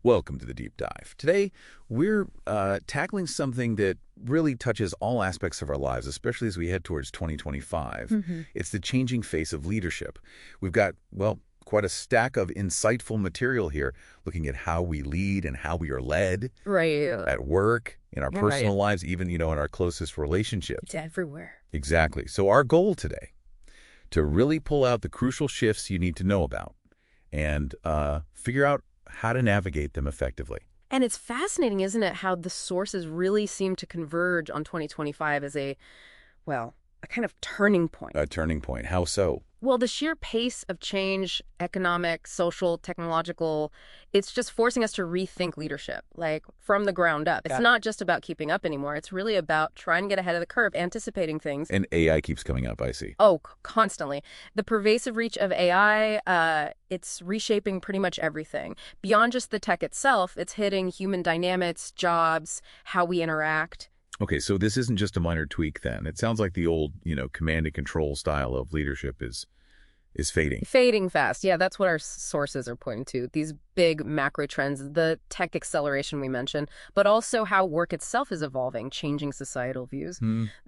Welcome to the Deep Dive. Today, we're tackling something that really touches all aspects of our lives, especially as we head towards 2025. It's the changing face of leadership. We've got, well, quite a stack of insightful material here, looking at how we lead and how we are led. Right. At work, in our personal lives, even, in our closest relationships. It's everywhere. Exactly. So our goal today, to really pull out the crucial shifts you need to know about and figure out how to navigate them effectively. And it's fascinating, isn't it, how the sources really seem to converge on 2025 as a kind of turning point. A turning point. How so? Well, the sheer pace of change, economic, social, technological, it's just forcing us to rethink leadership, like from the ground up. It's not just about keeping up anymore. It's really about trying to get ahead of the curve, anticipating things. And AI keeps coming up, I see. Oh, constantly. The pervasive reach of AI, it's reshaping pretty much everything. Beyond just the tech itself, it's hitting human dynamics, jobs, how we interact. Okay, so this isn't just a minor tweak then. It sounds like the old, command and control style of leadership is fading. Fading fast. Yeah, that's what our sources are pointing to. These big macro trends, the tech acceleration we mentioned, but also how work itself is evolving, changing societal views.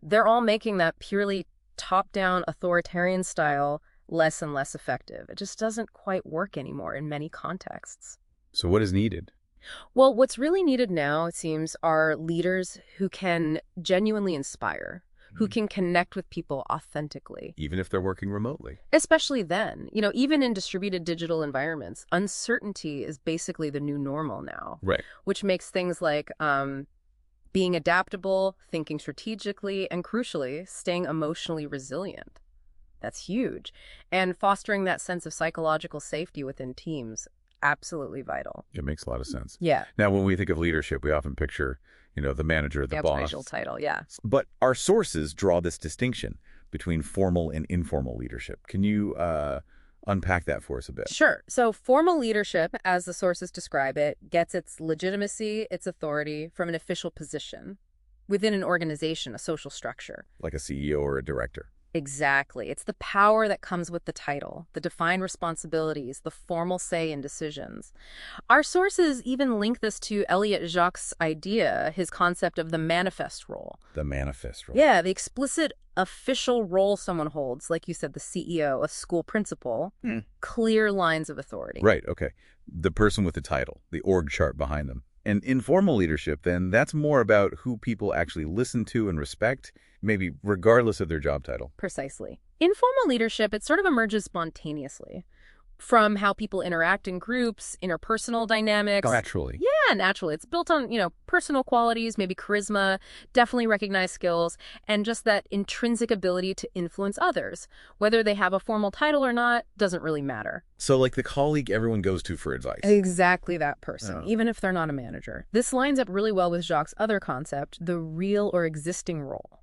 They're all making that purely top-down authoritarian style less and less effective. It just doesn't quite work anymore in many contexts. So what is needed? Well, what's really needed now, it seems, are leaders who can genuinely inspire, who can connect with people authentically. Even if they're working remotely. Especially then. Even in distributed digital environments, uncertainty is basically the new normal now. Right. Which makes things like being adaptable, thinking strategically, and crucially, staying emotionally resilient. That's huge. And fostering that sense of psychological safety within teams. Absolutely vital. It makes a lot of sense. Yeah. Now, when we think of leadership, we often picture, the manager, the boss. Visual title, yeah. But our sources draw this distinction between formal and informal leadership. Can you unpack that for us a bit? Sure. So formal leadership, as the sources describe it, gets its legitimacy, its authority from an official position within an organization, a social structure. Like a CEO or a director. Exactly. It's the power that comes with the title, the defined responsibilities, the formal say in decisions. Our sources even link this to Elliot Jacques' idea, his concept of the manifest role. The manifest role. Yeah, the explicit official role someone holds, like you said, the CEO, a school principal, clear lines of authority. Right, okay. The person with the title, the org chart behind them. And informal leadership, then, that's more about who people actually listen to and respect, maybe regardless of their job title. Precisely. Informal leadership, it sort of emerges spontaneously from how people interact in groups, interpersonal dynamics. Naturally. Yeah, naturally. It's built on, personal qualities, maybe charisma, definitely recognized skills, and just that intrinsic ability to influence others. Whether they have a formal title or not doesn't really matter. So like the colleague everyone goes to for advice. Exactly that person, even if they're not a manager. This lines up really well with Jacques' other concept, the real or existing role.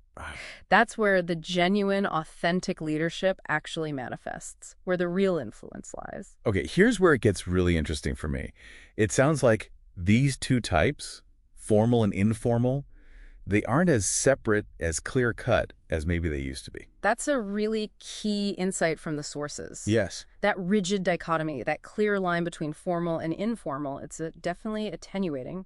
That's where the genuine, authentic leadership actually manifests, where the real influence lies. Okay, here's where it gets really interesting for me. It sounds like these two types, formal and informal, they aren't as separate, as clear-cut as maybe they used to be. That's a really key insight from the sources. Yes. That rigid dichotomy, that clear line between formal and informal, it's definitely attenuating,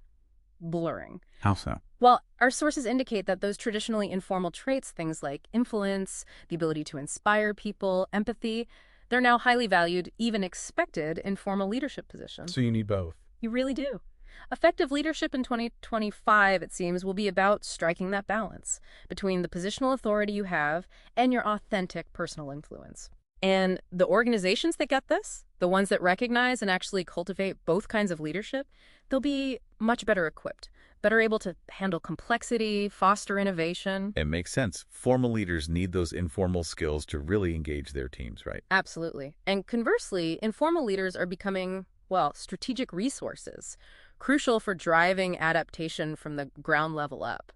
blurring. How so? Well, our sources indicate that those traditionally informal traits, things like influence, the ability to inspire people, empathy, they're now highly valued, even expected in formal leadership positions. So you need both. You really do. Effective leadership in 2025, it seems, will be about striking that balance between the positional authority you have and your authentic personal influence. And the organizations that get this, the ones that recognize and actually cultivate both kinds of leadership, they'll be much better equipped, better able to handle complexity, foster innovation. It makes sense. Formal leaders need those informal skills to really engage their teams, right? Absolutely. And conversely, informal leaders are becoming, strategic resources, crucial for driving adaptation from the ground level up.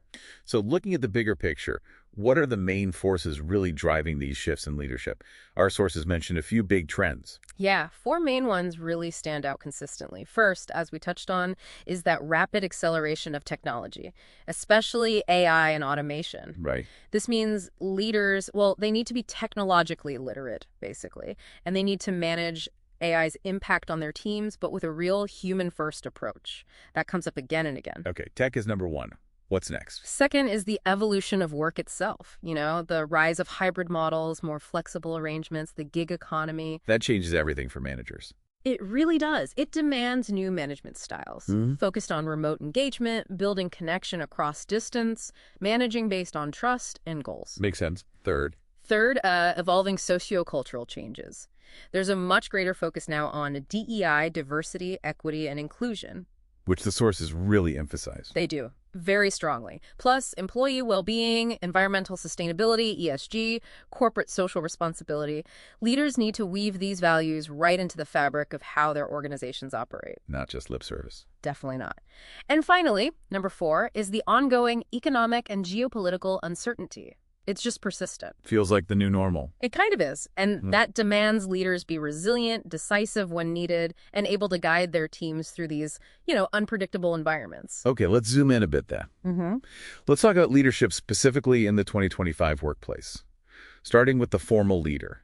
So looking at the bigger picture, what are the main forces really driving these shifts in leadership? Our sources mentioned a few big trends. Yeah, four main ones really stand out consistently. First, as we touched on, is that rapid acceleration of technology, especially AI and automation. Right. This means leaders, they need to be technologically literate, basically, and they need to manage AI's impact on their teams, but with a real human-first approach. That comes up again and again. Okay, tech is number one. What's next? Second is the evolution of work itself. The rise of hybrid models, more flexible arrangements, the gig economy. That changes everything for managers. It really does. It demands new management styles, focused on remote engagement, building connection across distance, managing based on trust and goals. Makes sense. Third, evolving sociocultural changes. There's a much greater focus now on DEI, diversity, equity, and inclusion. which the sources really emphasize. They do, very strongly. Plus, employee well-being, environmental sustainability, ESG, corporate social responsibility. Leaders need to weave these values right into the fabric of how their organizations operate. Not just lip service. Definitely not. And finally, number 4 is the ongoing economic and geopolitical uncertainty. It's just persistent. Feels like the new normal. It kind of is. And that demands leaders be resilient, decisive when needed, and able to guide their teams through these, unpredictable environments. Okay, let's zoom in a bit then. Let's talk about leadership specifically in the 2025 workplace, starting with the formal leader.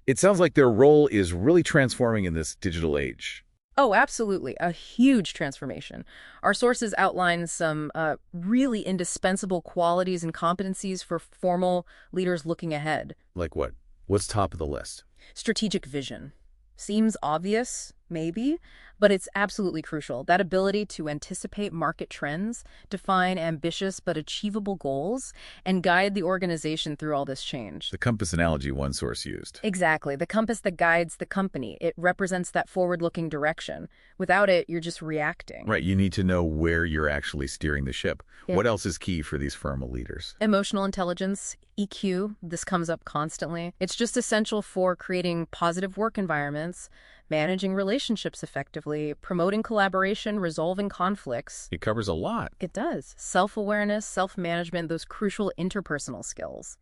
It sounds like their role is really transforming in this digital age. Oh, absolutely. A huge transformation. Our sources outline some really indispensable qualities and competencies for formal leaders looking ahead. Like what? What's top of the list? Strategic vision. Seems obvious, maybe, but it's absolutely crucial. That ability to anticipate market trends, define ambitious but achievable goals, and guide the organization through all this change. The compass analogy one source used. Exactly. The compass that guides the company. It represents that forward-looking direction. Without it, you're just reacting. Right. You need to know where you're actually steering the ship. Yeah. What else is key for these formal leaders? Emotional intelligence, EQ, this comes up constantly. It's just essential for creating positive work environments, managing relationships effectively, promoting collaboration, resolving conflicts. It covers a lot. It does. Self-awareness, self-management, those crucial interpersonal skills.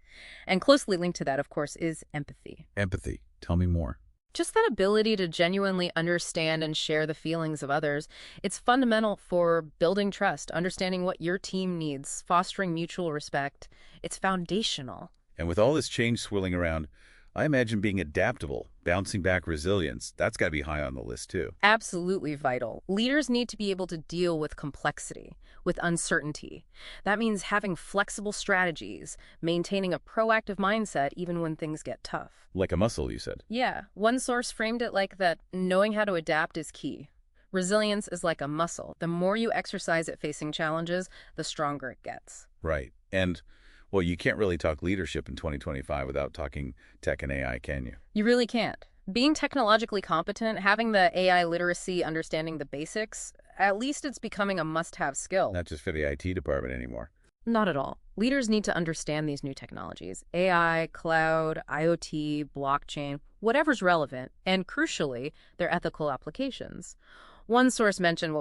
And closely linked to that, of course, is empathy. Empathy. Tell me more. Just that ability to genuinely understand and share the feelings of others. It's fundamental for building trust, understanding what your team needs, fostering mutual respect. It's foundational. And with all this change swirling around, I imagine being adaptable, bouncing back resilience, that's got to be high on the list too. Absolutely vital. Leaders need to be able to deal with complexity, with uncertainty. That means having flexible strategies, maintaining a proactive mindset even when things get tough. Like a muscle, you said. Yeah, one source framed it like that knowing how to adapt is key. Resilience is like a muscle. The more you exercise it facing challenges, the stronger it gets. Right. And well, you can't really talk leadership in 2025 without talking tech and AI, can you? You really can't. Being technologically competent, having the AI literacy, understanding the basics, at least it's becoming a must-have skill. Not just for the IT department anymore. Not at all. Leaders need to understand these new technologies. AI, cloud, IoT, blockchain, whatever's relevant, and crucially, their ethical applications. One source mentioned,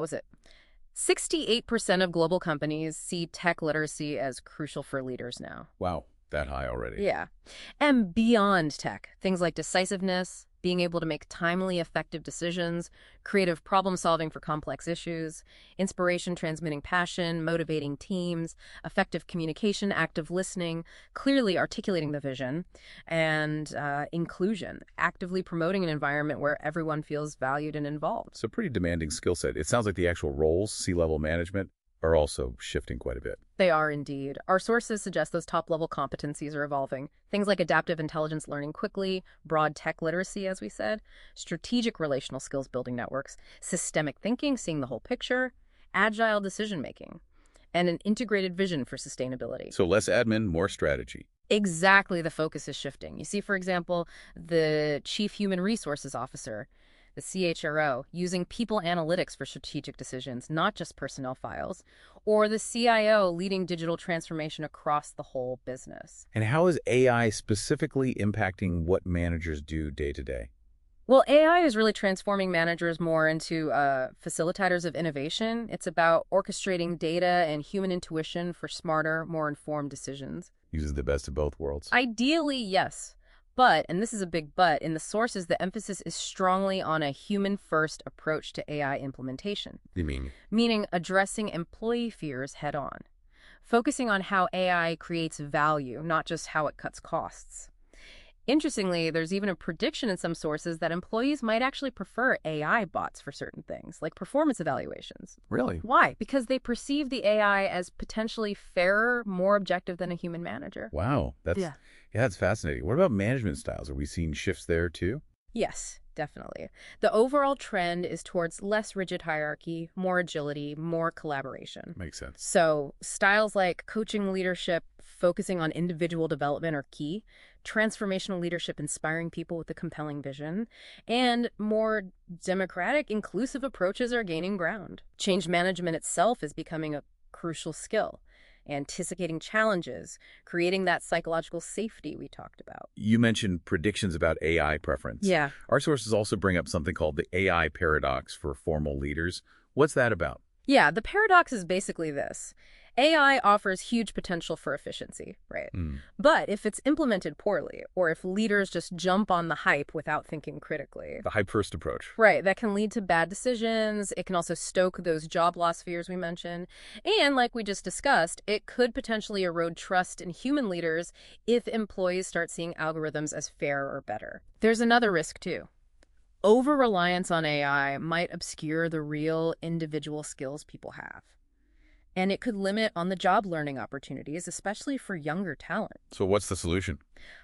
68% of global companies see tech literacy as crucial for leaders now. Wow, that high already. Yeah. And beyond tech, things like decisiveness, being able to make timely, effective decisions, creative problem solving for complex issues, inspiration, transmitting passion, motivating teams, effective communication, active listening, clearly articulating the vision, and inclusion, actively promoting an environment where everyone feels valued and involved. So pretty demanding skill set. It sounds like the actual roles, C-level management, are also shifting quite a bit. They are indeed. Our sources suggest those top-level competencies are evolving. Things like adaptive intelligence learning quickly, broad tech literacy, as we said, strategic relational skills building networks, systemic thinking, seeing the whole picture, agile decision-making, and an integrated vision for sustainability. So less admin, more strategy. Exactly, the focus is shifting. You see, for example, the Chief Human Resources Officer, the CHRO, using people analytics for strategic decisions, not just personnel files, or the CIO leading digital transformation across the whole business. And how is AI specifically impacting what managers do day to day? Well, AI is really transforming managers more into facilitators of innovation. It's about orchestrating data and human intuition for smarter, more informed decisions. Uses the best of both worlds. Ideally, yes. But, and this is a big but, in the sources, the emphasis is strongly on a human-first approach to AI implementation. You mean? Meaning addressing employee fears head-on. Focusing on how AI creates value, not just how it cuts costs. Interestingly, there's even a prediction in some sources that employees might actually prefer AI bots for certain things, like performance evaluations. Really? Why? Because they perceive the AI as potentially fairer, more objective than a human manager. Wow. Yeah. Yeah, that's fascinating. What about management styles? Are we seeing shifts there too? Yes, definitely. The overall trend is towards less rigid hierarchy, more agility, more collaboration. Makes sense. So, styles like coaching leadership, focusing on individual development are key, transformational leadership inspiring people with a compelling vision, and more democratic, inclusive approaches are gaining ground. Change management itself is becoming a crucial skill. Anticipating challenges, creating that psychological safety we talked about. You mentioned predictions about AI preference. Yeah. Our sources also bring up something called the AI paradox for formal leaders. What's that about? Yeah, the paradox is basically this. AI offers huge potential for efficiency, right? But if it's implemented poorly, or if leaders just jump on the hype without thinking critically, The hype-first approach. right, that can lead to bad decisions. It can also stoke those job loss fears we mentioned. And like we just discussed, it could potentially erode trust in human leaders if employees start seeing algorithms as fair or better. There's another risk, too. Over-reliance on AI might obscure the real individual skills people have. And it could limit on the job learning opportunities, especially for younger talent. So what's the solution?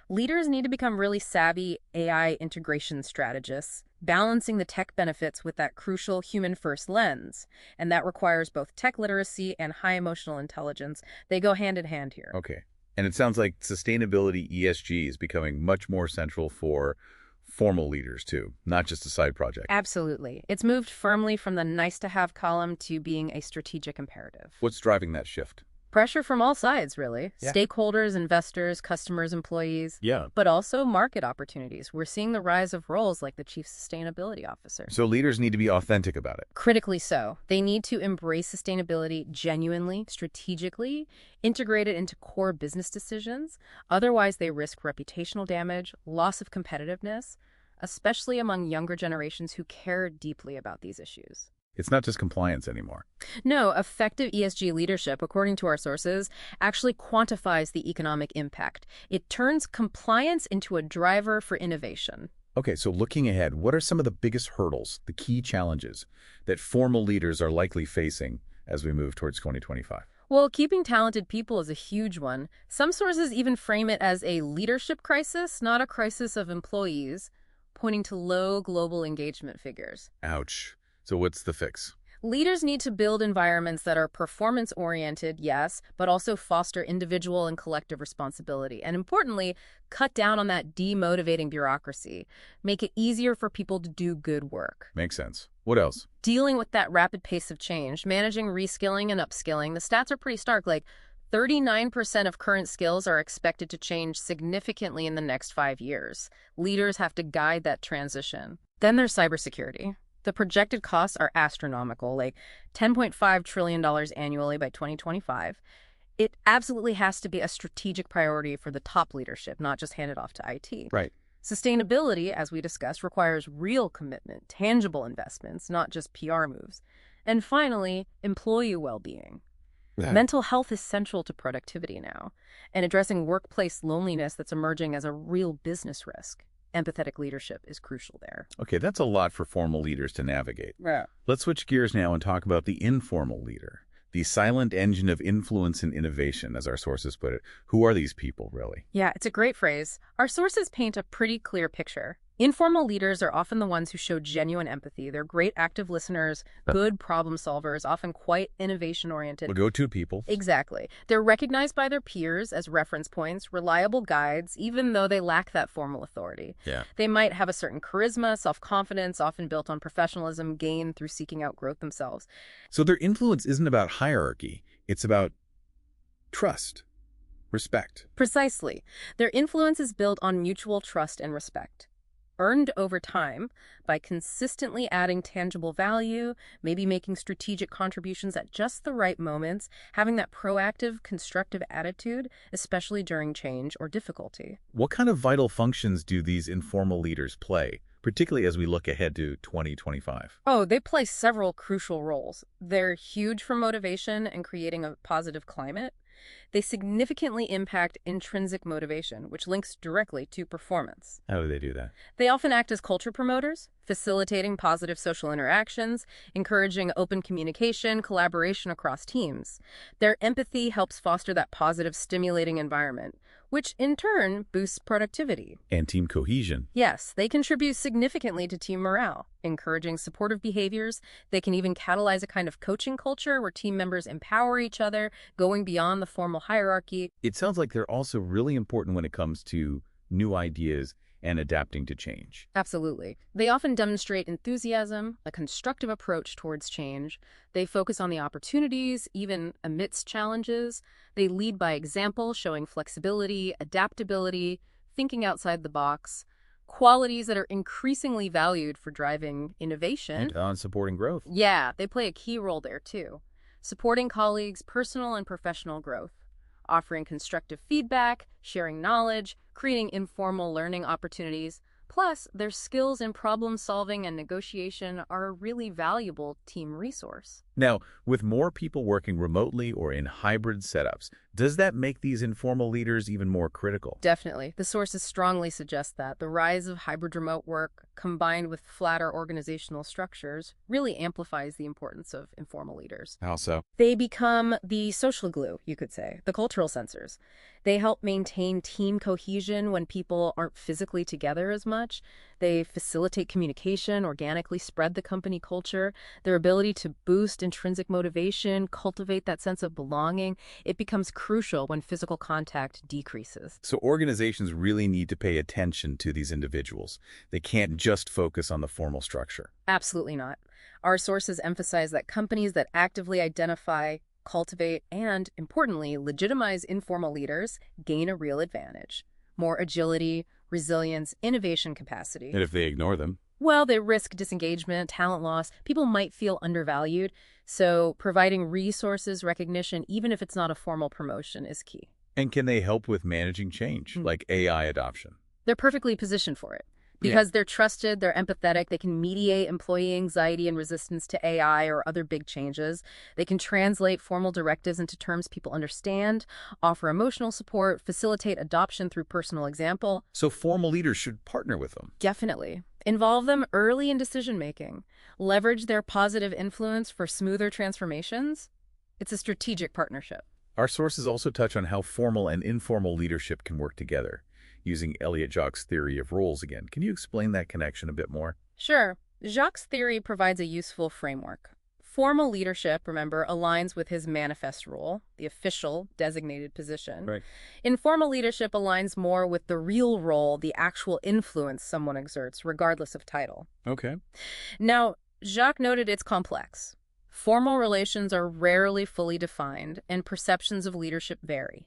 Leaders need to become really savvy AI integration strategists, balancing the tech benefits with that crucial human-first lens. And that requires both tech literacy and high emotional intelligence. They go hand in hand here. Okay. And it sounds like sustainability ESG is becoming much more central for formal leaders too, not just a side project. Absolutely. It's moved firmly from the nice-to-have column to being a strategic imperative. What's driving that shift? Pressure from all sides, really. Yeah. Stakeholders, investors, customers, employees. Yeah. But also market opportunities. We're seeing the rise of roles like the Chief Sustainability Officer. So leaders need to be authentic about it. Critically so. They need to embrace sustainability genuinely, strategically, integrate it into core business decisions. Otherwise, they risk reputational damage, loss of competitiveness, especially among younger generations who care deeply about these issues. It's not just compliance anymore. No, effective ESG leadership, according to our sources, actually quantifies the economic impact. It turns compliance into a driver for innovation. Okay, so looking ahead, what are some of the biggest hurdles, the key challenges that formal leaders are likely facing as we move towards 2025? Well, keeping talented people is a huge one. Some sources even frame it as a leadership crisis, not a crisis of employees, pointing to low global engagement figures. Ouch. So what's the fix? Leaders need to build environments that are performance-oriented, yes, but also foster individual and collective responsibility. And importantly, cut down on that demotivating bureaucracy. Make it easier for people to do good work. Makes sense. What else? Dealing with that rapid pace of change, managing reskilling and upskilling, the stats are pretty stark. Like 39% of current skills are expected to change significantly in the next 5 years. Leaders have to guide that transition. Then there's cybersecurity. The projected costs are astronomical, like $10.5 trillion annually by 2025. It absolutely has to be a strategic priority for the top leadership, not just handed off to IT. Right. Sustainability, as we discussed, requires real commitment, tangible investments, not just PR moves. And finally, employee well-being. Mental health is central to productivity now, and addressing workplace loneliness that's emerging as a real business risk. Empathetic leadership is crucial there. Okay, that's a lot for formal leaders to navigate. Yeah. Let's switch gears now and talk about the informal leader, the silent engine of influence and innovation, as our sources put it. Who are these people, really? Yeah, it's a great phrase. Our sources paint a pretty clear picture. Informal leaders are often the ones who show genuine empathy. They're great active listeners, good problem solvers, often quite innovation-oriented. The go-to people. Exactly. They're recognized by their peers as reference points, reliable guides, even though they lack that formal authority. Yeah. They might have a certain charisma, self-confidence, often built on professionalism, gained through seeking out growth themselves. So their influence isn't about hierarchy. It's about trust, respect. Precisely. Their influence is built on mutual trust and respect, earned over time by consistently adding tangible value, maybe making strategic contributions at just the right moments, having that proactive, constructive attitude, especially during change or difficulty. What kind of vital functions do these informal leaders play, particularly as we look ahead to 2025? Oh, they play several crucial roles. They're huge for motivation and creating a positive climate. They significantly impact intrinsic motivation, which links directly to performance. How do they do that? They often act as culture promoters, facilitating positive social interactions, encouraging open communication, collaboration across teams. Their empathy helps foster that positive, stimulating environment, which in turn boosts productivity. And team cohesion. Yes, they contribute significantly to team morale, encouraging supportive behaviors. They can even catalyze a kind of coaching culture where team members empower each other, going beyond the formal hierarchy. It sounds like they're also really important when it comes to new ideas and adapting to change. Absolutely. They often demonstrate enthusiasm, a constructive approach towards change. They focus on the opportunities, even amidst challenges. They lead by example, showing flexibility, adaptability, thinking outside the box, qualities that are increasingly valued for driving innovation. And on supporting growth. Yeah, they play a key role there too, supporting colleagues' personal and professional growth, offering constructive feedback, sharing knowledge, creating informal learning opportunities. Plus, their skills in problem solving and negotiation are a really valuable team resource. Now, with more people working remotely or in hybrid setups, does that make these informal leaders even more critical? Definitely. The sources strongly suggest that the rise of hybrid remote work, combined with flatter organizational structures, really amplifies the importance of informal leaders. How so? They become the social glue, you could say, the cultural sensors. They help maintain team cohesion when people aren't physically together as much. They facilitate communication, organically spread the company culture. Their ability to boost intrinsic motivation, cultivate that sense of belonging, it becomes crucial when physical contact decreases. So organizations really need to pay attention to these individuals. They can't just focus on the formal structure. Absolutely not. Our sources emphasize that companies that actively identify, cultivate, and, importantly, legitimize informal leaders gain a real advantage. More agility, resilience, innovation capacity. And if they ignore them? Well, they risk disengagement, talent loss. People might feel undervalued. So providing resources, recognition, even if it's not a formal promotion, is key. And can they help with managing change, like AI adoption? They're perfectly positioned for it. Because they're trusted, they're empathetic, they can mediate employee anxiety and resistance to AI or other big changes. They can translate formal directives into terms people understand, offer emotional support, facilitate adoption through personal example. So formal leaders should partner with them. Definitely. Involve them early in decision-making. Leverage their positive influence for smoother transformations. It's a strategic partnership. Our sources also touch on how formal and informal leadership can work together, using Elliott Jacques' theory of roles again. Can you explain that connection a bit more? Sure. Jacques' theory provides a useful framework. Formal leadership, remember, aligns with his manifest role, the official designated position. Right. Informal leadership aligns more with the real role, the actual influence someone exerts, regardless of title. Okay. Now, Jacques noted it's complex. Formal relations are rarely fully defined, and perceptions of leadership vary.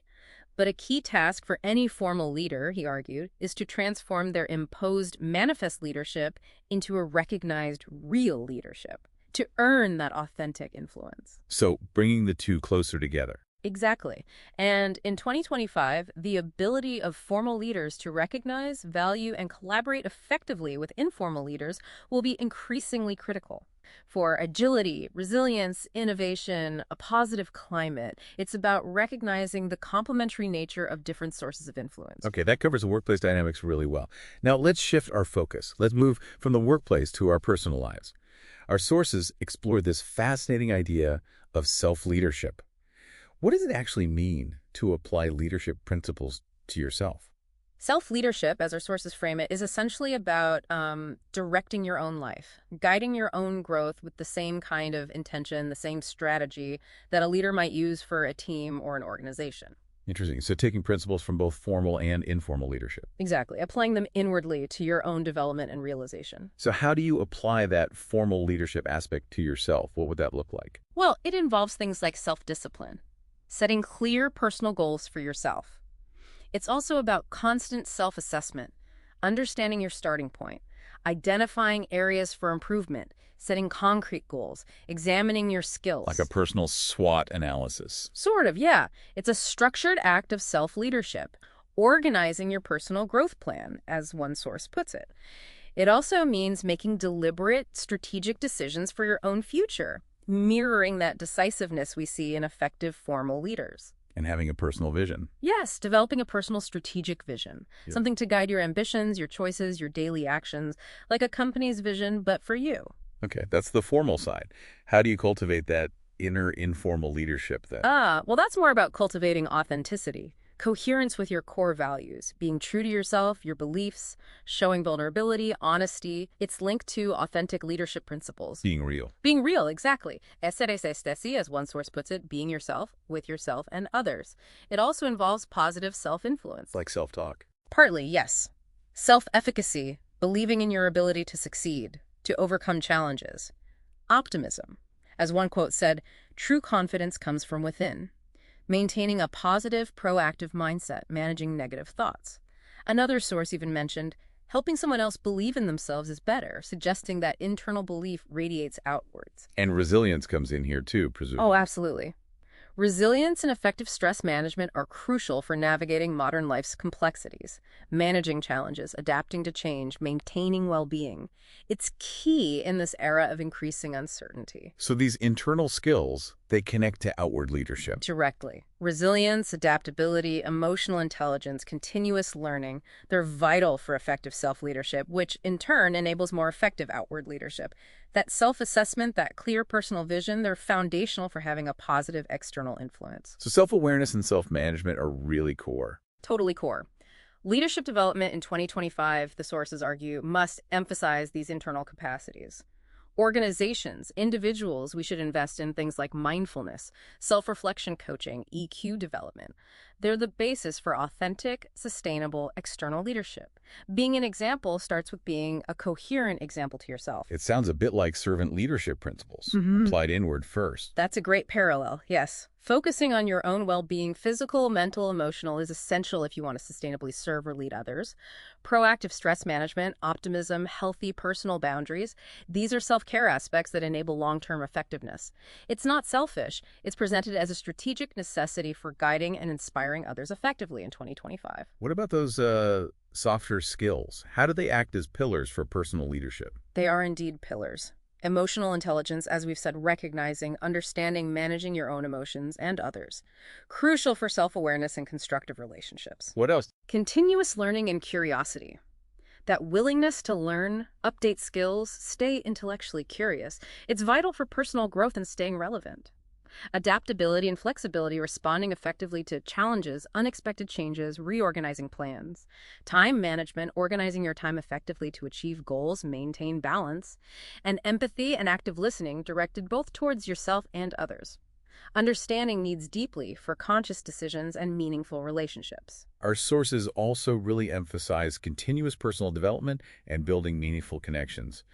But a key task for any formal leader, he argued, is to transform their imposed manifest leadership into a recognized real leadership, to earn that authentic influence. So bringing the two closer together. Exactly. And in 2025, the ability of formal leaders to recognize, value, and collaborate effectively with informal leaders will be increasingly critical. For agility, resilience, innovation, a positive climate, it's about recognizing the complementary nature of different sources of influence. Okay, that covers the workplace dynamics really well. Now let's shift our focus. Let's move from the workplace to our personal lives. Our sources explore this fascinating idea of self-leadership. What does it actually mean to apply leadership principles to yourself? Self-leadership, as our sources frame it, is essentially about directing your own life, guiding your own growth with the same kind of intention, the same strategy that a leader might use for a team or an organization. Interesting. So taking principles from both formal and informal leadership. Exactly. Applying them inwardly to your own development and realization. So how do you apply that formal leadership aspect to yourself? What would that look like? Well, it involves things like self-discipline, setting clear personal goals for yourself. It's also about constant self-assessment, understanding your starting point, identifying areas for improvement, setting concrete goals, examining your skills. Like a personal SWOT analysis. Sort of, yeah. It's a structured act of self-leadership, organizing your personal growth plan, as one source puts it. It also means making deliberate, strategic decisions for your own future, mirroring that decisiveness we see in effective formal leaders. And having a personal vision. Yes, developing a personal strategic vision, Yep. something to guide your ambitions, your choices, your daily actions, like a company's vision, but for you. Okay, that's the formal side. How do you cultivate that inner informal leadership then? Well, that's more about cultivating authenticity, coherence with your core values, being true to yourself, your beliefs, showing vulnerability, honesty. It's linked to authentic leadership principles. Being real. Being real, exactly. Ser estesi, as one source puts it, being yourself, with yourself, and others. It also involves positive self-influence. Like self-talk. Partly, yes. Self-efficacy, believing in your ability to succeed, to overcome challenges. Optimism. As one quote said, true confidence comes from within. Maintaining a positive, proactive mindset, managing negative thoughts. Another source even mentioned, helping someone else believe in themselves is better, suggesting that internal belief radiates outwards. And resilience comes in here too, presumably. Oh, absolutely. Resilience and effective stress management are crucial for navigating modern life's complexities, managing challenges, adapting to change, maintaining well-being. It's key in this era of increasing uncertainty. So these internal skills, they connect to outward leadership. Directly. Resilience, adaptability, emotional intelligence, continuous learning, they're vital for effective self-leadership, which in turn enables more effective outward leadership. That self-assessment, that clear personal vision, they're foundational for having a positive external influence. So self-awareness and self-management are really core. Totally core. Leadership development in 2025, the sources argue, must emphasize these internal capacities. Organizations, individuals, we should invest in things like mindfulness, self-reflection coaching, EQ development. They're the basis for authentic, sustainable external leadership. Being an example starts with being a coherent example to yourself. It sounds a bit like servant leadership principles, applied inward first. That's a great parallel, yes. Focusing on your own well-being, physical, mental, emotional, is essential if you want to sustainably serve or lead others. Proactive stress management, optimism, healthy personal boundaries, these are self-care aspects that enable long-term effectiveness. It's not selfish. It's presented as a strategic necessity for guiding and inspiring others effectively in 2025. What about those softer skills? How do they act as pillars for personal leadership? They are indeed pillars. Emotional intelligence, as we've said, recognizing, understanding, managing your own emotions and others. Crucial for self-awareness and constructive relationships. What else? Continuous learning and curiosity. That willingness to learn, update skills, stay intellectually curious. It's vital for personal growth and staying relevant. Adaptability and flexibility, responding effectively to challenges, unexpected changes, reorganizing plans. Time management, organizing your time effectively to achieve goals, maintain balance. And empathy and active listening, directed both towards yourself and others. Understanding needs deeply for conscious decisions and meaningful relationships. Our sources also really emphasize continuous personal development and building meaningful connections.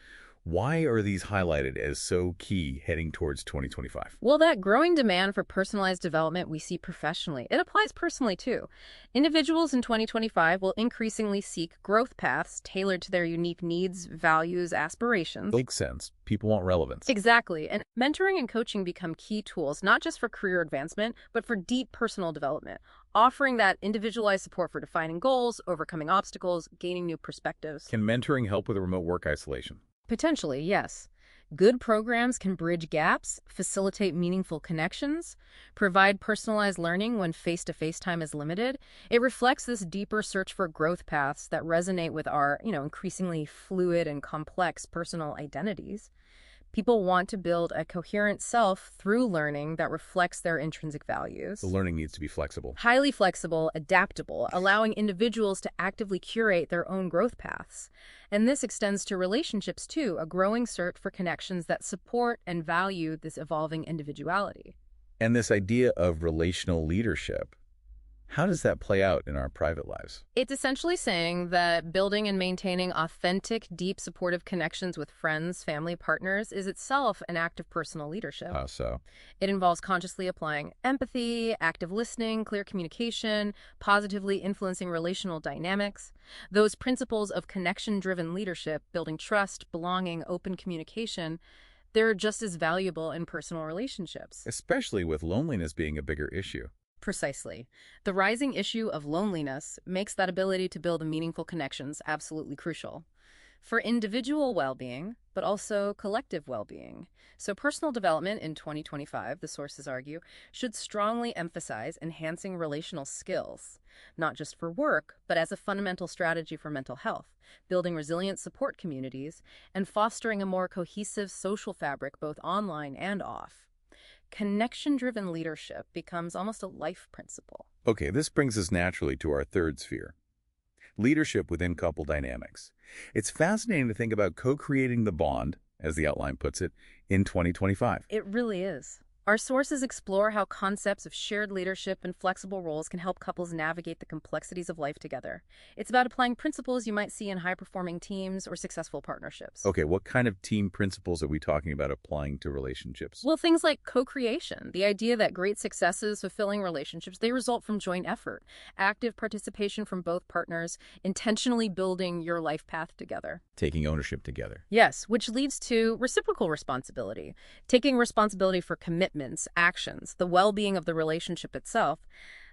Why are these highlighted as so key heading towards 2025? Well, that growing demand for personalized development we see professionally, it applies personally too. Individuals in 2025 will increasingly seek growth paths tailored to their unique needs, values, aspirations. Makes sense. People want relevance. Exactly. And mentoring and coaching become key tools, not just for career advancement, but for deep personal development, offering that individualized support for defining goals, overcoming obstacles, gaining new perspectives. Can mentoring help with remote work isolation? Potentially, yes. Good programs can bridge gaps, facilitate meaningful connections, provide personalized learning when face-to-face time is limited. It reflects this deeper search for growth paths that resonate with our, increasingly fluid and complex personal identities. People want to build a coherent self through learning that reflects their intrinsic values. The learning needs to be flexible. Highly flexible, adaptable, allowing individuals to actively curate their own growth paths. And this extends to relationships too, a growing search for connections that support and value this evolving individuality. And this idea of relational leadership, how does that play out in our private lives? It's essentially saying that building and maintaining authentic, deep, supportive connections with friends, family, partners is itself an act of personal leadership. How so? It involves consciously applying empathy, active listening, clear communication, positively influencing relational dynamics. Those principles of connection-driven leadership, building trust, belonging, open communication, they're just as valuable in personal relationships. Especially with loneliness being a bigger issue. Precisely. The rising issue of loneliness makes that ability to build meaningful connections absolutely crucial. for individual well-being, but also collective well-being. So personal development in 2025, the sources argue, should strongly emphasize enhancing relational skills, not just for work, but as a fundamental strategy for mental health, building resilient support communities, and fostering a more cohesive social fabric both online and off. Connection-driven leadership becomes almost a life principle. Okay, this brings us naturally to our third sphere, leadership within couple dynamics. It's fascinating to think about co-creating the bond, as the outline puts it, in 2025. It really is. Our sources explore how concepts of shared leadership and flexible roles can help couples navigate the complexities of life together. It's about applying principles you might see in high-performing teams or successful partnerships. Okay, what kind of team principles are we talking about applying to relationships? Well, things like co-creation, the idea that great successes, fulfilling relationships, they result from joint effort, active participation from both partners, intentionally building your life path together. Taking ownership together. Yes, which leads to reciprocal responsibility, taking responsibility for commitments, actions, the well-being of the relationship itself.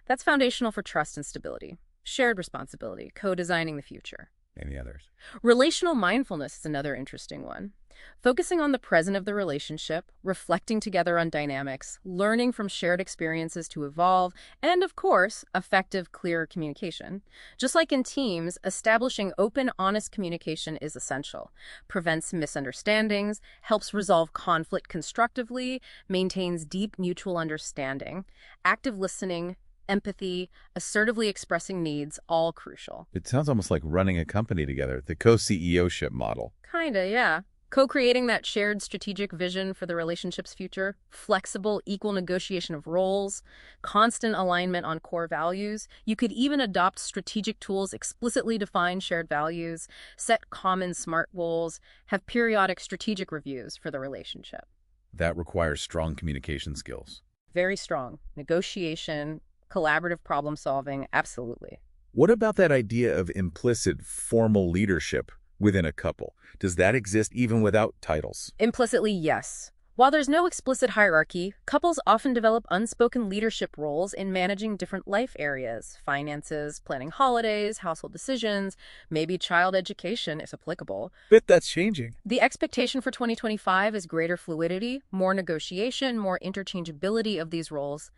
That's foundational for trust and stability. Shared responsibility, co-designing the future. Any others? Relational mindfulness is another interesting one. Focusing on the present of the relationship, reflecting together on dynamics, learning from shared experiences to evolve, and of course, effective, clear communication. Just like in teams, establishing open, honest communication is essential. Prevents misunderstandings, helps resolve conflict constructively, maintains deep mutual understanding. Active listening, empathy, assertively expressing needs, all crucial. It sounds almost like running a company together, the co-CEO-ship model. Kinda, yeah. Co-creating that shared strategic vision for the relationship's future, flexible, equal negotiation of roles, constant alignment on core values. You could even adopt strategic tools, explicitly define shared values, set common SMART goals, have periodic strategic reviews for the relationship. That requires strong communication skills. Very strong. Negotiation, collaborative problem solving, absolutely. What about that idea of implicit formal leadership within a couple? Does that exist even without titles? Implicitly, yes. While there's no explicit hierarchy, couples often develop unspoken leadership roles in managing different life areas, finances, planning holidays, household decisions, maybe child education if applicable. But that's changing. The expectation for 2025 is greater fluidity, more negotiation, more interchangeability of these roles,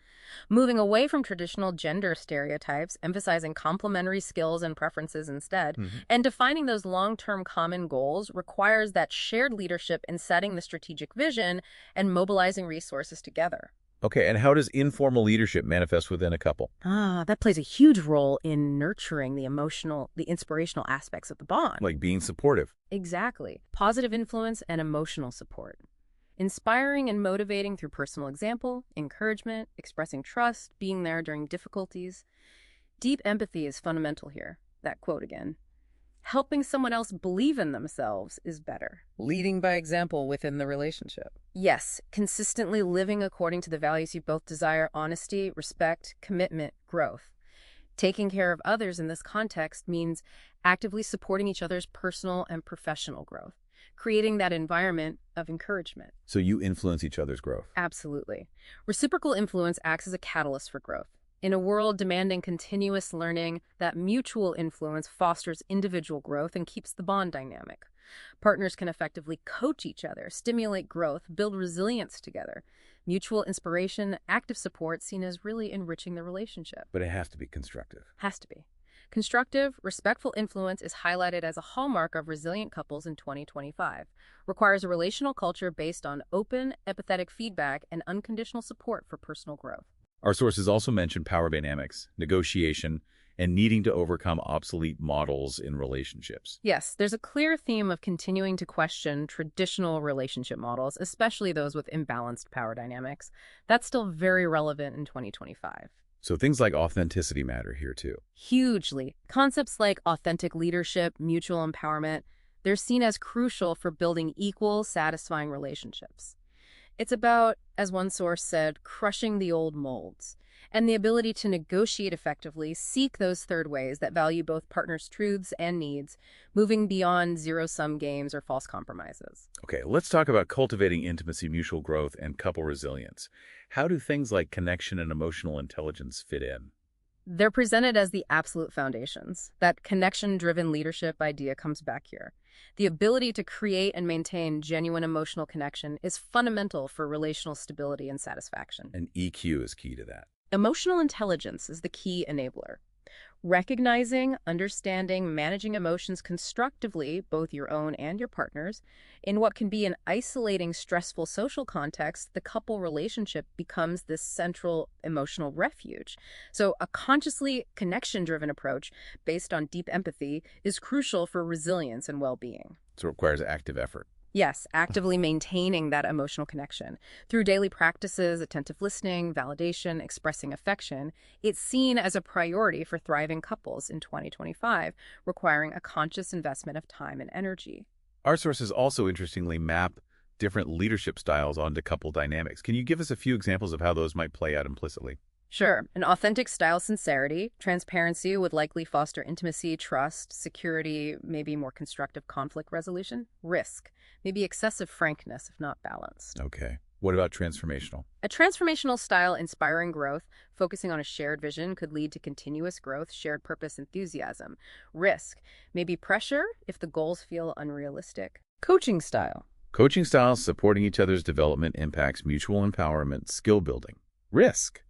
moving away from traditional gender stereotypes, emphasizing complementary skills and preferences instead, and defining those long-term common goals requires that shared leadership in setting the strategic vision and mobilizing resources together. Okay, and how does informal leadership manifest within a couple? That plays a huge role in nurturing the emotional, the inspirational aspects of the bond. Like being supportive. Exactly. Positive influence and emotional support. Inspiring and motivating through personal example, encouragement, expressing trust, being there during difficulties. Deep empathy is fundamental here. That quote again. Helping someone else believe in themselves is better. Leading by example within the relationship. Yes, consistently living according to the values you both desire: honesty, respect, commitment, growth. Taking care of others in this context means actively supporting each other's personal and professional growth, creating that environment of encouragement. So you influence each other's growth. Absolutely. Reciprocal influence acts as a catalyst for growth. In a world demanding continuous learning, that mutual influence fosters individual growth and keeps the bond dynamic. Partners can effectively coach each other, stimulate growth, build resilience together. Mutual inspiration, active support seen as really enriching the relationship. But it has to be constructive. Has to be. Constructive, respectful influence is highlighted as a hallmark of resilient couples in 2025. Requires a relational culture based on open, empathetic feedback and unconditional support for personal growth. Our sources also mention power dynamics, negotiation, and needing to overcome obsolete models in relationships. Yes, there's a clear theme of continuing to question traditional relationship models, especially those with imbalanced power dynamics. That's still very relevant in 2025. So things like authenticity matter here too. Hugely. Concepts like authentic leadership, mutual empowerment, they're seen as crucial for building equal, satisfying relationships. It's about, as one source said, crushing the old molds, and the ability to negotiate effectively, seek those third ways that value both partners' truths and needs, moving beyond zero-sum games or false compromises. Okay, let's talk about cultivating intimacy, mutual growth, and couple resilience. How do things like connection and emotional intelligence fit in? They're presented as the absolute foundations. That connection-driven leadership idea comes back here. The ability to create and maintain genuine emotional connection is fundamental for relational stability and satisfaction. And EQ is key to that. Emotional intelligence is the key enabler. Recognizing, understanding, managing emotions constructively, both your own and your partner's, in what can be an isolating, stressful social context, the couple relationship becomes this central emotional refuge. So a consciously connection-driven approach based on deep empathy is crucial for resilience and well-being. So it requires active effort. Yes, actively maintaining that emotional connection. Through daily practices, attentive listening, validation, expressing affection, it's seen as a priority for thriving couples in 2025, requiring a conscious investment of time and energy. Our sources also interestingly map different leadership styles onto couple dynamics. Can you give us a few examples of how those might play out implicitly? Sure. An authentic style sincerity, transparency would likely foster intimacy, trust, security, maybe more constructive conflict resolution. Risk, maybe excessive frankness if not balanced. Okay. What about transformational? A transformational style inspiring growth, focusing on a shared vision, could lead to continuous growth, shared purpose, enthusiasm. Risk, maybe pressure if the goals feel unrealistic. Coaching style. Coaching styles supporting each other's development impacts mutual empowerment, skill building. Risk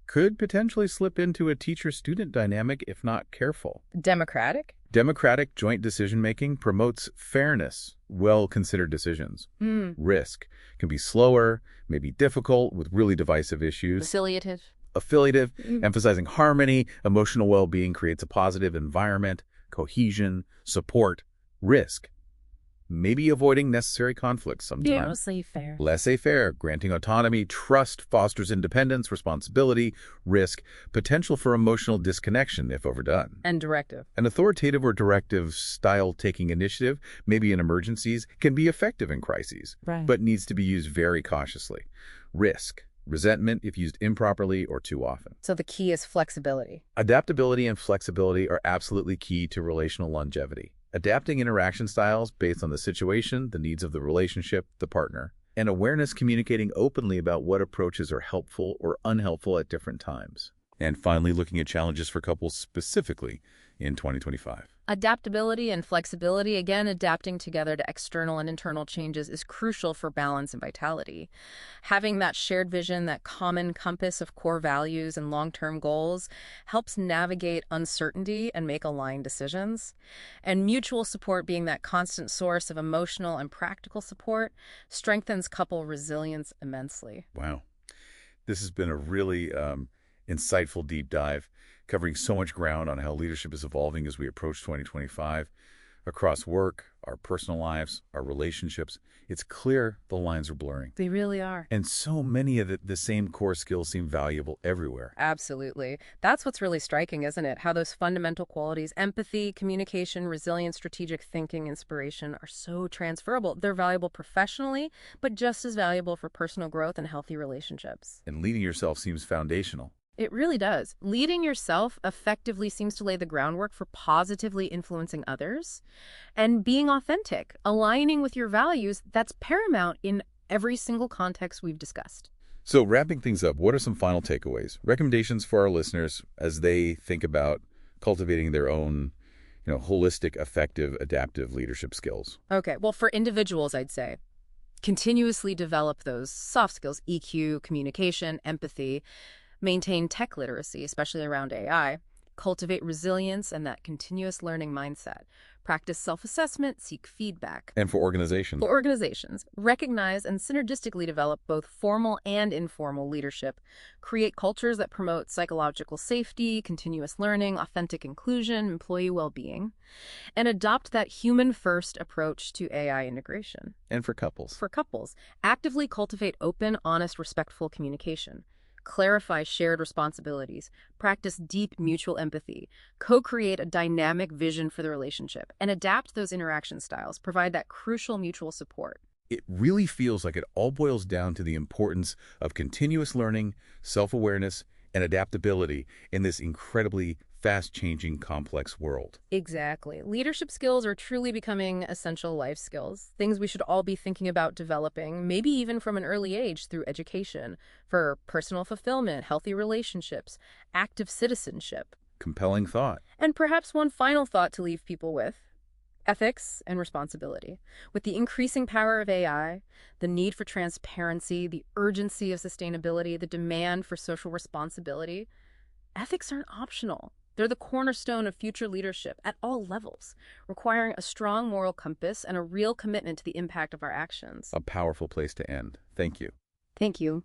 could potentially slip into a teacher-student dynamic if not careful. Democratic. Democratic joint decision-making promotes fairness, well-considered decisions. Risk can be slower, maybe difficult, with really divisive issues. Conciliative. Affiliative, emphasizing harmony, emotional well-being creates a positive environment, cohesion, support. Risk, maybe avoiding necessary conflicts sometimes. Laissez-faire. Laissez-faire, granting autonomy, trust, fosters independence, responsibility, risk, potential for emotional disconnection if overdone. And directive. An authoritative or directive style taking initiative, maybe in emergencies, can be effective in crises, Right. but needs to be used very cautiously. Risk, resentment if used improperly or too often. So the key is flexibility. Adaptability and flexibility are absolutely key to relational longevity. Adapting interaction styles based on the situation, the needs of the relationship, the partner, and awareness communicating openly about what approaches are helpful or unhelpful at different times. And finally, looking at challenges for couples specifically in 2025. Adaptability and flexibility, again, adapting together to external and internal changes is crucial for balance and vitality. Having that shared vision, that common compass of core values and long-term goals helps navigate uncertainty and make aligned decisions. And mutual support, being that constant source of emotional and practical support, strengthens couple resilience immensely. Wow. This has been a really insightful deep dive, covering so much ground on how leadership is evolving as we approach 2025. Across work, our personal lives, our relationships, it's clear the lines are blurring. They really are. And so many of the same core skills seem valuable everywhere. Absolutely. That's what's really striking, isn't it? How those fundamental qualities, empathy, communication, resilience, strategic thinking, inspiration, are so transferable. They're valuable professionally, but just as valuable for personal growth and healthy relationships. And leading yourself seems foundational. It really does. Leading yourself effectively seems to lay the groundwork for positively influencing others. And being authentic, aligning with your values, that's paramount in every single context we've discussed. So wrapping things up, what are some final takeaways, recommendations for our listeners as they think about cultivating their own, holistic, effective, adaptive leadership skills? Okay, well, for individuals, I'd say continuously develop those soft skills, EQ, communication, empathy. Maintain tech literacy, especially around AI. Cultivate resilience and that continuous learning mindset. Practice self-assessment, seek feedback. And for organizations? For organizations, recognize and synergistically develop both formal and informal leadership. Create cultures that promote psychological safety, continuous learning, authentic inclusion, employee well-being. And adopt that human-first approach to AI integration. And for couples? For couples, actively cultivate open, honest, respectful communication. Clarify shared responsibilities, practice deep mutual empathy, co-create a dynamic vision for the relationship, and adapt those interaction styles, provide that crucial mutual support. It really feels like it all boils down to the importance of continuous learning, self-awareness, and adaptability in this incredibly fast-changing, complex world. Exactly. Leadership skills are truly becoming essential life skills, things we should all be thinking about developing, maybe even from an early age through education, for personal fulfillment, healthy relationships, active citizenship. Compelling thought. And perhaps one final thought to leave people with: ethics and responsibility. With the increasing power of AI, the need for transparency, the urgency of sustainability, the demand for social responsibility, ethics aren't optional. They're the cornerstone of future leadership at all levels, requiring a strong moral compass and a real commitment to the impact of our actions. A powerful place to end. Thank you. Thank you.